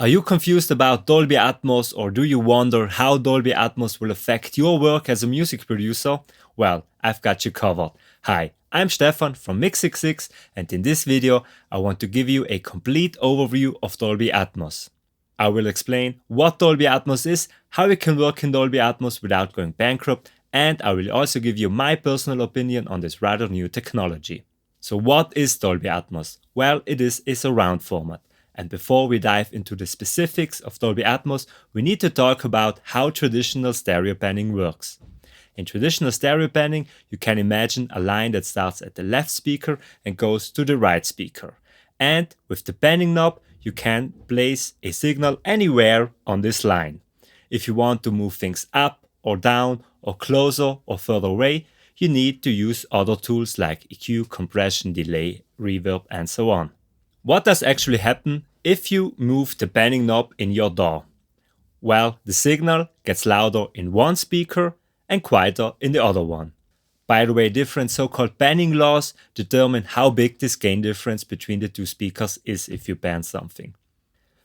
Are you confused about Dolby Atmos, or do you wonder how Dolby Atmos will affect your work as a music producer? Well, I've got you covered. Hi, I'm Stefan from Mix66, and in this video I want to give you a complete overview of Dolby Atmos. I will explain what Dolby Atmos is, how you can work in Dolby Atmos without going bankrupt, and I will also give you my personal opinion on this rather new technology. So what is Dolby Atmos? Well, it is a surround format. And before we dive into the specifics of Dolby Atmos, we need to talk about how traditional stereo panning works. In traditional stereo panning, you can imagine a line that starts at the left speaker and goes to the right speaker. And with the panning knob, you can place a signal anywhere on this line. If you want to move things up or down or closer or further away, you need to use other tools like EQ, compression, delay, reverb, and so on. What does actually happen if you move the panning knob in your DAW? Well, the signal gets louder in one speaker and quieter in the other one. By the way, different so-called panning laws determine how big this gain difference between the two speakers is if you pan something.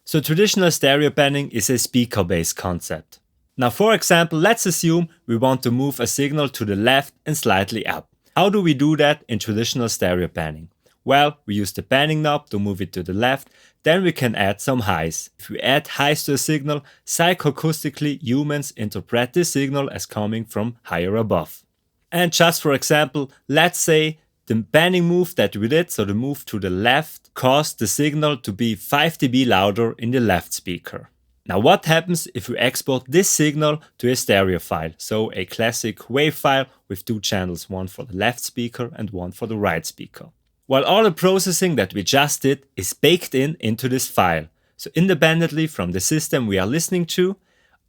So traditional stereo panning is a speaker-based concept. Now, for example, let's assume we want to move a signal to the left and slightly up. How do we do that in traditional stereo panning? Well, we use the panning knob to move it to the left, then we can add some highs. If we add highs to a signal, psychoacoustically humans interpret this signal as coming from higher above. And just for example, let's say the panning move that we did, so the move to the left, caused the signal to be 5 dB louder in the left speaker. Now what happens if we export this signal to a stereo file, so a classic wave file with two channels, one for the left speaker and one for the right speaker? Well, all the processing that we just did is baked into this file. So independently from the system we are listening to,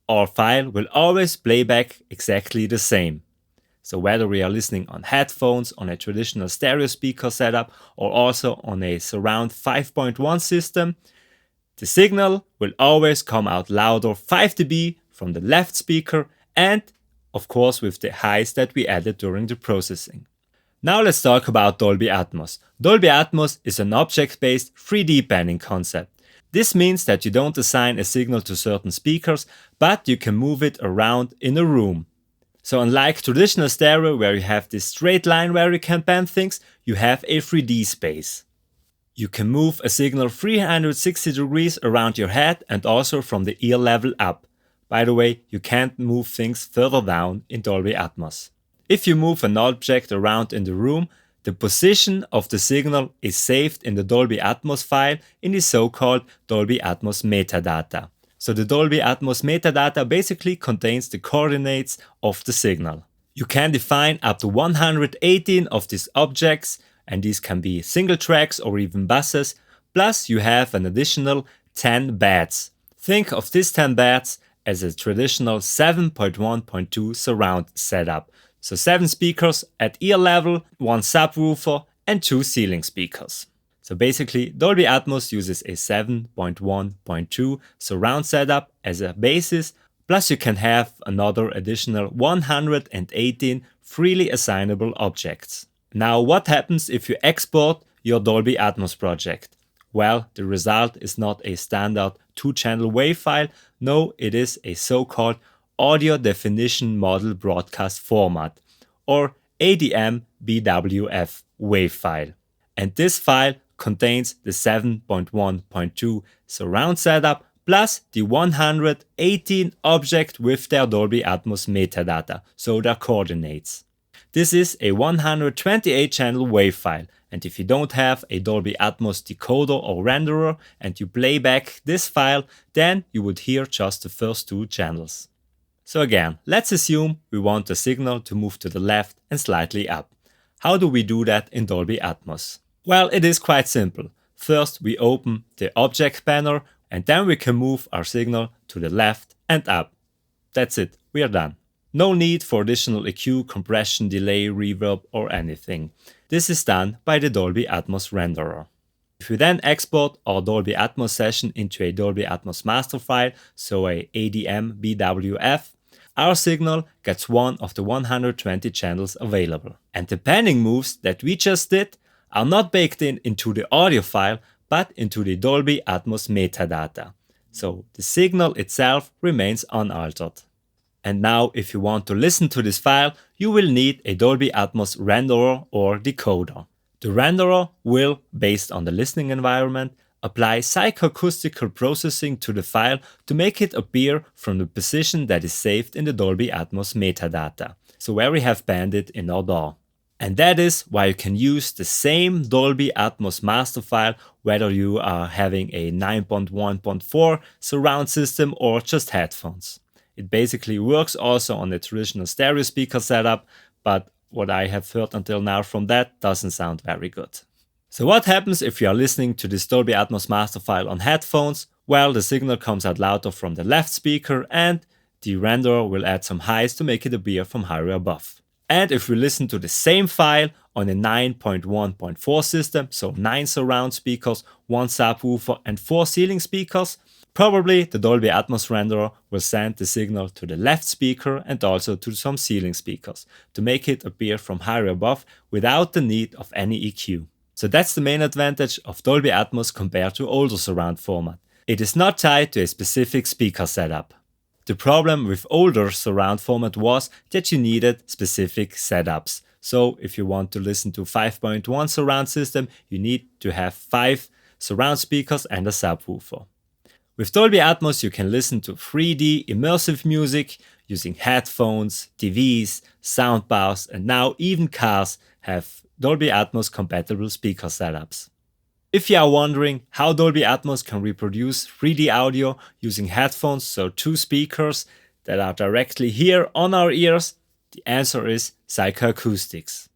our file will always play back exactly the same. So whether we are listening on headphones, on a traditional stereo speaker setup, or also on a surround 5.1 system, the signal will always come out louder 5 dB from the left speaker and, of course, with the highs that we added during the processing. Now let's talk about Dolby Atmos. Dolby Atmos is an object-based 3D panning concept. This means that you don't assign a signal to certain speakers, but you can move it around in a room. So unlike traditional stereo where you have this straight line where you can pan things, you have a 3D space. You can move a signal 360 degrees around your head and also from the ear level up. By the way, you can't move things further down in Dolby Atmos. If you move an object around in the room, the position of the signal is saved in the Dolby Atmos file in the so-called Dolby Atmos metadata. So the Dolby Atmos metadata basically contains the coordinates of the signal. You can define up to 118 of these objects, and these can be single tracks or even buses, plus you have an additional 10 beds. Think of these 10 beds as a traditional 7.1.2 surround setup. So 7 speakers at ear level, 1 subwoofer and 2 ceiling speakers. So basically Dolby Atmos uses a 7.1.2 surround setup as a basis, plus you can have another additional 118 freely assignable objects. Now what happens if you export your Dolby Atmos project? Well, the result is not a standard 2-channel WAV file, no, it is a so-called Audio Definition Model Broadcast Format, or ADM BWF WAV file. And this file contains the 7.1.2 surround setup plus the 118 objects with their Dolby Atmos metadata, so their coordinates. This is a 128-channel WAV file, and if you don't have a Dolby Atmos decoder or renderer and you play back this file, then you would hear just the first 2 channels. So again, let's assume we want the signal to move to the left and slightly up. How do we do that in Dolby Atmos? Well, it is quite simple. First, we open the object banner and then we can move our signal to the left and up. That's it, we are done. No need for additional EQ, compression, delay, reverb or anything. This is done by the Dolby Atmos renderer. If we then export our Dolby Atmos session into a Dolby Atmos master file, so a ADM BWF, our signal gets one of the 120 channels available. And the panning moves that we just did are not baked into the audio file, but into the Dolby Atmos metadata. so the signal itself remains unaltered. And now, if you want to listen to this file, you will need a Dolby Atmos renderer or decoder. The renderer will, based on the listening environment, apply psychoacoustical processing to the file to make it appear from the position that is saved in the Dolby Atmos metadata, so where we have banned it in our DAW. And that is why you can use the same Dolby Atmos master file whether you are having a 9.1.4 surround system or just headphones. It basically works also on a traditional stereo speaker setup, but what I have heard until now from that doesn't sound very good. So what happens if you are listening to this Dolby Atmos master file on headphones? Well, the signal comes out louder from the left speaker and the renderer will add some highs to make it appear from higher above. And if we listen to the same file on a 9.1.4 system, so 9 surround speakers, 1 subwoofer and 4 ceiling speakers, probably the Dolby Atmos renderer will send the signal to the left speaker and also to some ceiling speakers to make it appear from higher above without the need of any EQ. So that's the main advantage of Dolby Atmos compared to older surround format. It is not tied to a specific speaker setup. The problem with older surround format was that you needed specific setups. So if you want to listen to 5.1 surround system, you need to have 5 surround speakers and a subwoofer. With Dolby Atmos you can listen to 3D immersive music using headphones, TVs, soundbars, and now even cars have Dolby Atmos compatible speaker setups. If you are wondering how Dolby Atmos can reproduce 3D audio using headphones, so 2 speakers that are directly here on our ears, the answer is psychoacoustics.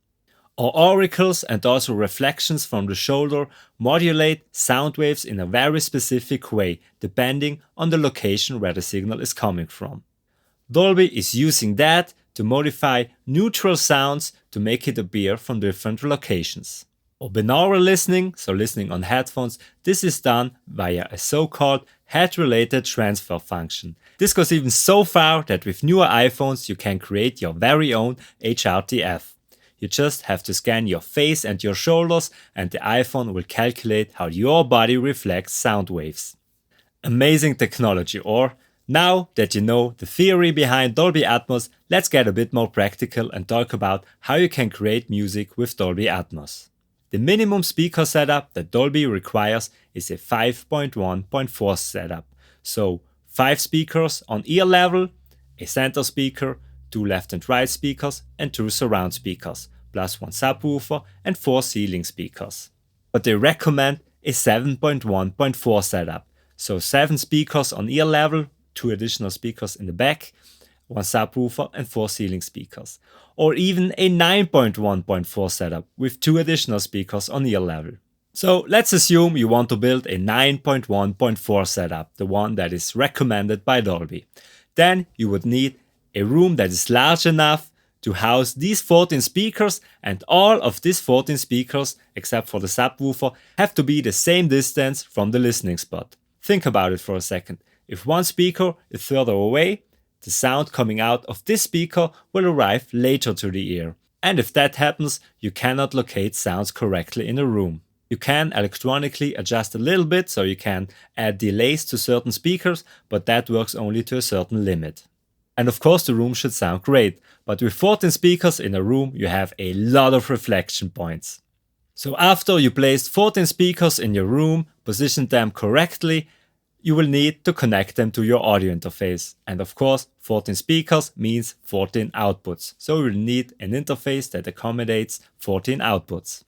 Our auricles and also reflections from the shoulder modulate sound waves in a very specific way, depending on the location where the signal is coming from. Dolby is using that to modify neutral sounds to make it appear from different locations. Or binaural listening, so listening on headphones, this is done via a so-called head-related transfer function. This goes even so far that with newer iPhones you can create your very own HRTF. You just have to scan your face and your shoulders and the iPhone will calculate how your body reflects sound waves. Amazing technology, or now that you know the theory behind Dolby Atmos, let's get a bit more practical and talk about how you can create music with Dolby Atmos. The minimum speaker setup that Dolby requires is a 5.1.4 setup. So 5 speakers on ear level, a center speaker, 2 left and right speakers and 2 surround speakers, plus 1 subwoofer and 4 ceiling speakers. But they recommend a 7.1.4 setup. So 7 speakers on ear level, 2 additional speakers in the back, 1 subwoofer and 4 ceiling speakers. Or even a 9.1.4 setup with 2 additional speakers on ear level. So let's assume you want to build a 9.1.4 setup, the one that is recommended by Dolby. Then you would need a room that is large enough to house these 14 speakers, and all of these 14 speakers, except for the subwoofer, have to be the same distance from the listening spot. Think about it for a second. If one speaker is further away, the sound coming out of this speaker will arrive later to the ear. And if that happens, you cannot locate sounds correctly in a room. You can electronically adjust a little bit, so you can add delays to certain speakers, but that works only to a certain limit. And of course the room should sound great, but with 14 speakers in a room you have a lot of reflection points. So after you placed 14 speakers in your room, positioned them correctly, you will need to connect them to your audio interface. And of course, 14 speakers means 14 outputs. So you will need an interface that accommodates 14 outputs.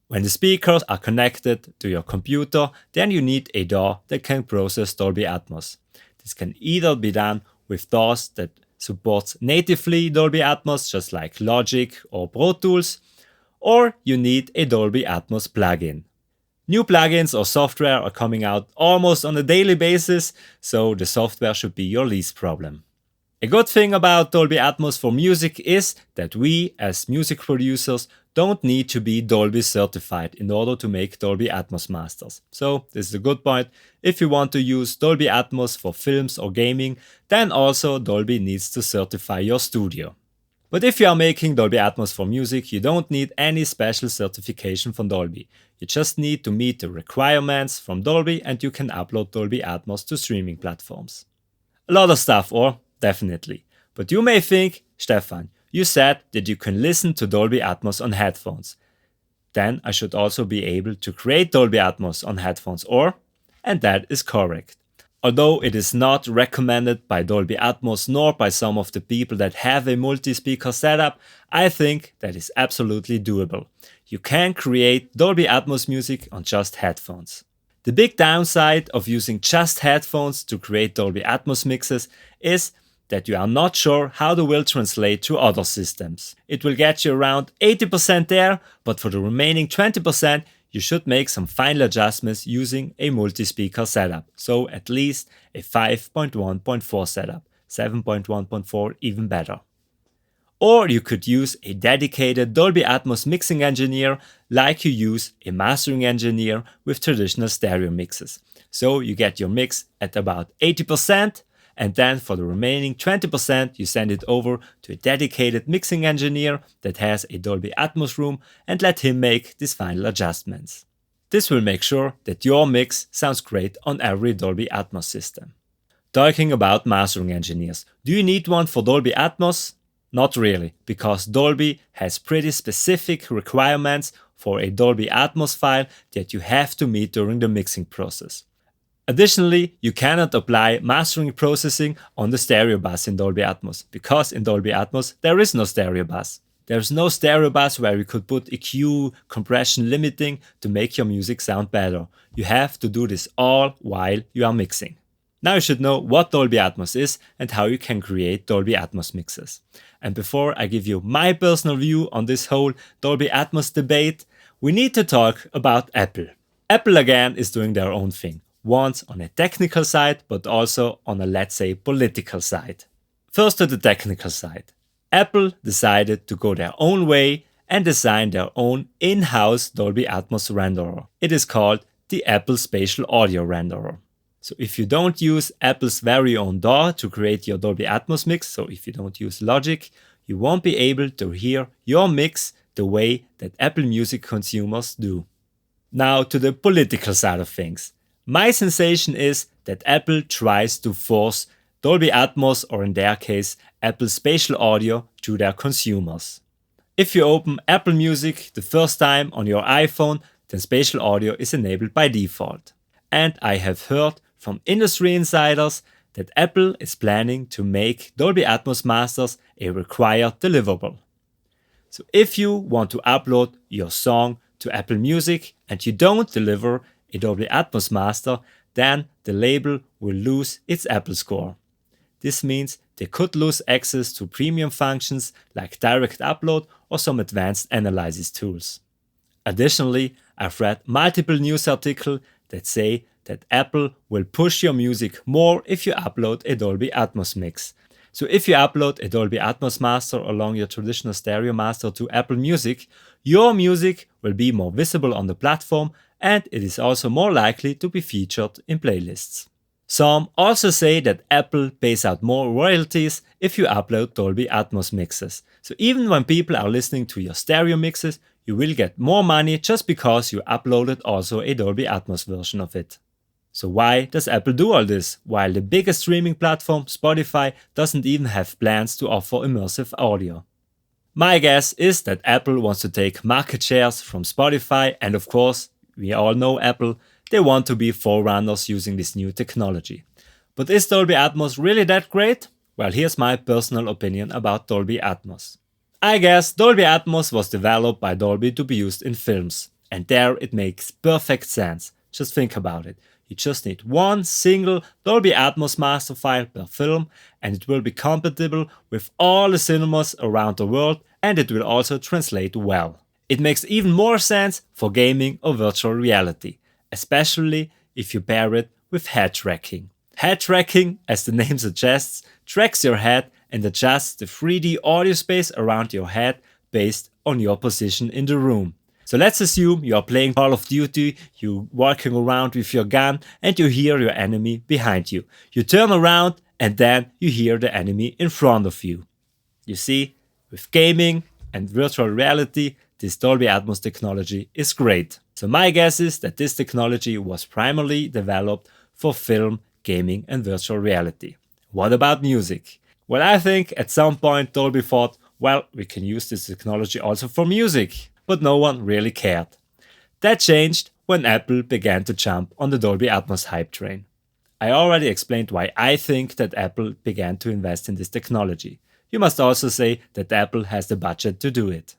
When the speakers are connected to your computer, then you need a DAW that can process Dolby Atmos. This can either be done with DAWs that supports natively Dolby Atmos, just like Logic or Pro Tools, or you need a Dolby Atmos plugin. New plugins or software are coming out almost on a daily basis, so the software should be your least problem. A good thing about Dolby Atmos for music is that we, as music producers, don't need to be Dolby certified in order to make Dolby Atmos masters. So this is a good point. If you want to use Dolby Atmos for films or gaming, then also Dolby needs to certify your studio. But if you are making Dolby Atmos for music, you don't need any special certification from Dolby. You just need to meet the requirements from Dolby and you can upload Dolby Atmos to streaming platforms. A lot of stuff, or definitely. But you may think, Stefan, you said that you can listen to Dolby Atmos on headphones. Then I should also be able to create Dolby Atmos on headphones, or? And that is correct. Although it is not recommended by Dolby Atmos nor by some of the people that have a multi-speaker setup, I think that is absolutely doable. You can create Dolby Atmos music on just headphones. The big downside of using just headphones to create Dolby Atmos mixes is that you are not sure how they will translate to other systems. It will get you around 80% there, but for the remaining 20%, you should make some final adjustments using a multi-speaker setup, so at least a 5.1.4 setup, 7.1.4 even better. Or you could use a dedicated Dolby Atmos mixing engineer like you use a mastering engineer with traditional stereo mixes. So you get your mix at about 80%, and then for the remaining 20% you send it over to a dedicated mixing engineer that has a Dolby Atmos room and let him make these final adjustments. This will make sure that your mix sounds great on every Dolby Atmos system. Talking about mastering engineers, do you need one for Dolby Atmos? Not really, because Dolby has pretty specific requirements for a Dolby Atmos file that you have to meet during the mixing process. Additionally, you cannot apply mastering processing on the stereo bus in Dolby Atmos, because in Dolby Atmos there is no stereo bus. There is no stereo bus where you could put EQ, compression limiting to make your music sound better. You have to do this all while you are mixing. Now you should know what Dolby Atmos is and how you can create Dolby Atmos mixes. And before I give you my personal view on this whole Dolby Atmos debate, we need to talk about Apple. Apple again is doing their own thing. Once on a technical side, but also on a, let's say, political side. First to the technical side. Apple decided to go their own way and design their own in-house Dolby Atmos renderer. It is called the Apple Spatial Audio Renderer. So if you don't use Apple's very own DAW to create your Dolby Atmos mix, so if you don't use Logic, you won't be able to hear your mix the way that Apple Music consumers do. Now to the political side of things. My sensation is that Apple tries to force Dolby Atmos, or in their case, Apple Spatial Audio, to their consumers. If you open Apple Music the first time on your iPhone, then Spatial Audio is enabled by default. And I have heard from industry insiders that Apple is planning to make Dolby Atmos masters a required deliverable. So if you want to upload your song to Apple Music and you don't deliver a Dolby Atmos master, then the label will lose its Apple score. This means they could lose access to premium functions like direct upload or some advanced analysis tools. Additionally, I've read multiple news articles that say that Apple will push your music more if you upload a Dolby Atmos mix. So if you upload a Dolby Atmos master along your traditional stereo master to Apple Music, your music will be more visible on the platform and it is also more likely to be featured in playlists. Some also say that Apple pays out more royalties if you upload Dolby Atmos mixes. So even when people are listening to your stereo mixes, you will get more money just because you uploaded also a Dolby Atmos version of it. So why does Apple do all this, while the biggest streaming platform, Spotify, doesn't even have plans to offer immersive audio? My guess is that Apple wants to take market shares from Spotify, and of course, we all know Apple, they want to be forerunners using this new technology. But is Dolby Atmos really that great? Well, here's my personal opinion about Dolby Atmos. I guess Dolby Atmos was developed by Dolby to be used in films, and there it makes perfect sense. Just think about it. You just need one single Dolby Atmos master file per film, and it will be compatible with all the cinemas around the world, and it will also translate well. It makes even more sense for gaming or virtual reality, especially if you pair it with head tracking. Head tracking, as the name suggests, tracks your head and adjusts the 3D audio space around your head based on your position in the room. So let's assume you are playing Call of Duty, you're walking around with your gun and you hear your enemy behind you. You turn around and then you hear the enemy in front of you. You see, With gaming and virtual reality, this Dolby Atmos technology is great. So my guess is that this technology was primarily developed for film, gaming and virtual reality. What about music? Well, I think at some point Dolby thought, well, we can use this technology also for music, but no one really cared. That changed when Apple began to jump on the Dolby Atmos hype train. I already explained why I think that Apple began to invest in this technology. You must also say that Apple has the budget to do it.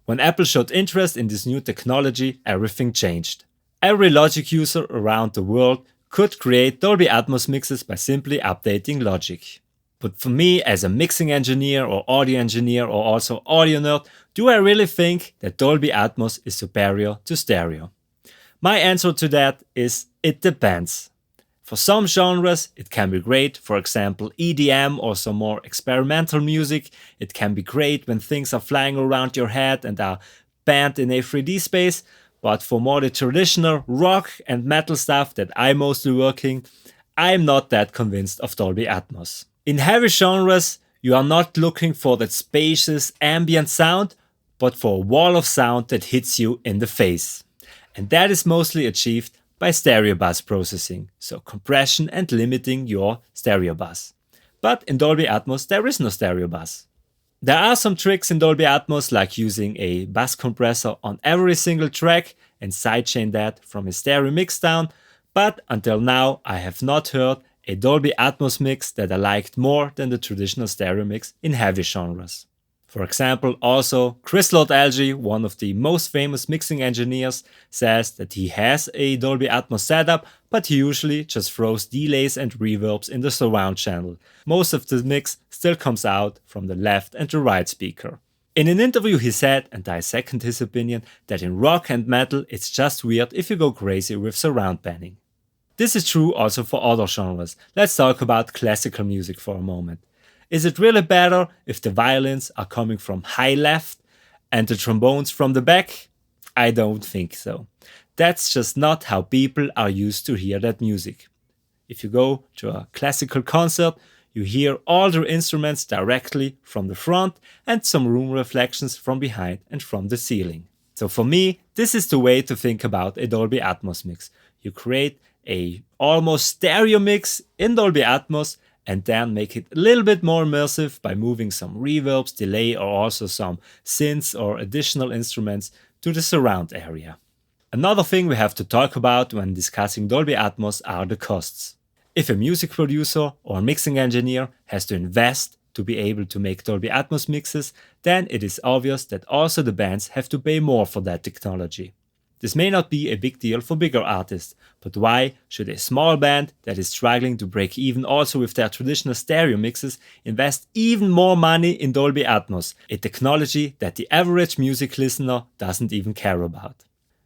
When Apple showed interest in this new technology, everything changed. Every Logic user around the world could create Dolby Atmos mixes by simply updating Logic. But for me, as a mixing engineer or audio engineer or also audio nerd, do I really think that Dolby Atmos is superior to stereo? My answer to that is it depends. For some genres, it can be great, for example EDM or some more experimental music. It can be great when things are flying around your head and are banned in a 3D space. But for more the traditional rock and metal stuff that I'm mostly working, I'm not that convinced of Dolby Atmos. In heavy genres, you are not looking for that spacious ambient sound, but for a wall of sound that hits you in the face. And that is mostly achieved by stereo bus processing, so compression and limiting your stereo bus. But in Dolby Atmos there is no stereo bus. There are some tricks in Dolby Atmos like using a bus compressor on every single track and sidechain that from a stereo mixdown, but until now I have not heard a Dolby Atmos mix that I liked more than the traditional stereo mix in heavy genres. For example, also Chris Lord-Alge, one of the most famous mixing engineers, says that he has a Dolby Atmos setup, but he usually just throws delays and reverbs in the surround channel. Most of the mix still comes out from the left and the right speaker. In an interview he said, and I second his opinion, that in rock and metal it's just weird if you go crazy with surround panning. This is true also for other genres. Let's talk about classical music for a moment. Is it really better if the violins are coming from high left and the trombones from the back? I don't think so. That's just not how people are used to hear that music. If you go to a classical concert, you hear all the instruments directly from the front and some room reflections from behind and from the ceiling. So for me, this is the way to think about a Dolby Atmos mix. You create a almost stereo mix in Dolby Atmos and then make it a little bit more immersive by moving some reverbs, delay or also some synths or additional instruments to the surround area. Another thing we have to talk about when discussing Dolby Atmos are the costs. If a music producer or a mixing engineer has to invest to be able to make Dolby Atmos mixes, then it is obvious that also the bands have to pay more for that technology. This may not be a big deal for bigger artists, but why should a small band that is struggling to break even also with their traditional stereo mixes invest even more money in Dolby Atmos, a technology that the average music listener doesn't even care about?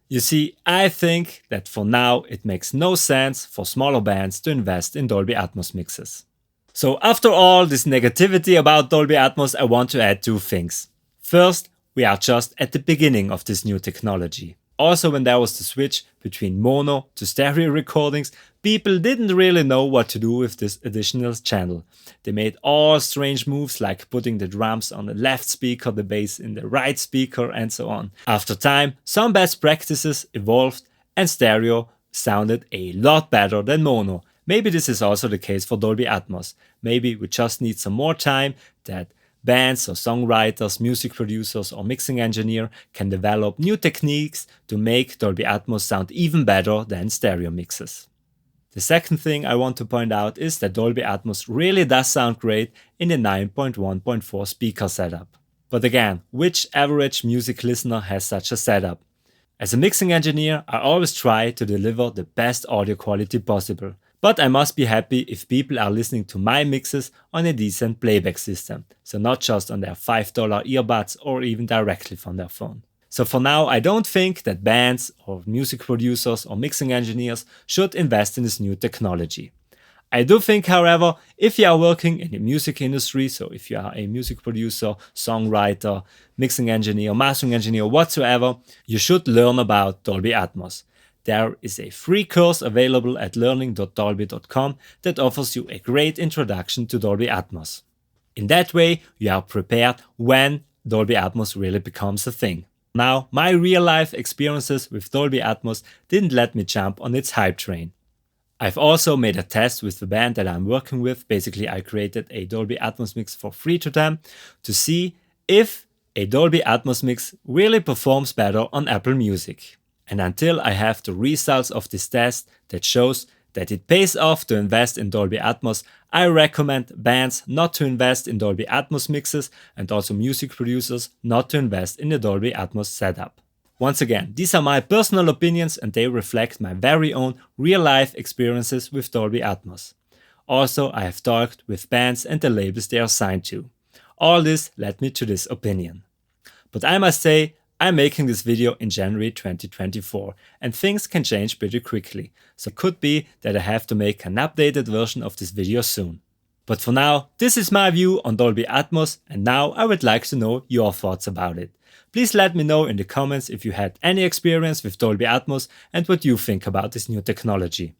You see, I think that for now it makes no sense for smaller bands to invest in Dolby Atmos mixes. So after all this negativity about Dolby Atmos, I want to add two things. First, we are just at the beginning of this new technology. Also, when there was the switch between mono to stereo recordings, people didn't really know what to do with this additional channel. They made all strange moves like putting the drums on the left speaker, the bass in the right speaker, and so on. After time, some best practices evolved and stereo sounded a lot better than mono. Maybe this is also the case for Dolby Atmos. Maybe we just need some more time that bands or songwriters, music producers or mixing engineer can develop new techniques to make Dolby Atmos sound even better than stereo mixes. The second thing I want to point out is that Dolby Atmos really does sound great in a 9.1.4 speaker setup. But again, which average music listener has such a setup? As a mixing engineer, I always try to deliver the best audio quality possible. But I must be happy if people are listening to my mixes on a decent playback system, so not just on their $5 earbuds or even directly from their phone. So for now, I don't think that bands or music producers or mixing engineers should invest in this new technology. I do think, however, if you are working in the music industry, so if you are a music producer, songwriter, mixing engineer, mastering engineer, whatsoever, you should learn about Dolby Atmos. There is a free course available at learning.dolby.com that offers you a great introduction to Dolby Atmos. In that way, you are prepared when Dolby Atmos really becomes a thing. Now, my real life experiences with Dolby Atmos didn't let me jump on its hype train. I've also made a test with the band that I'm working with. Basically, I created a Dolby Atmos mix for free to them to see if a Dolby Atmos mix really performs better on Apple Music. And until I have the results of this test that shows that it pays off to invest in Dolby Atmos, I recommend bands not to invest in Dolby Atmos mixes and also music producers not to invest in the Dolby Atmos setup. Once again, these are my personal opinions and they reflect my very own real-life experiences with Dolby Atmos. Also, I have talked with bands and the labels they are signed to. All this led me to this opinion. But I must say, I'm making this video in January 2024 and things can change pretty quickly, so it could be that I have to make an updated version of this video soon. But for now, this is my view on Dolby Atmos and now I would like to know your thoughts about it. Please let me know in the comments if you had any experience with Dolby Atmos and what you think about this new technology.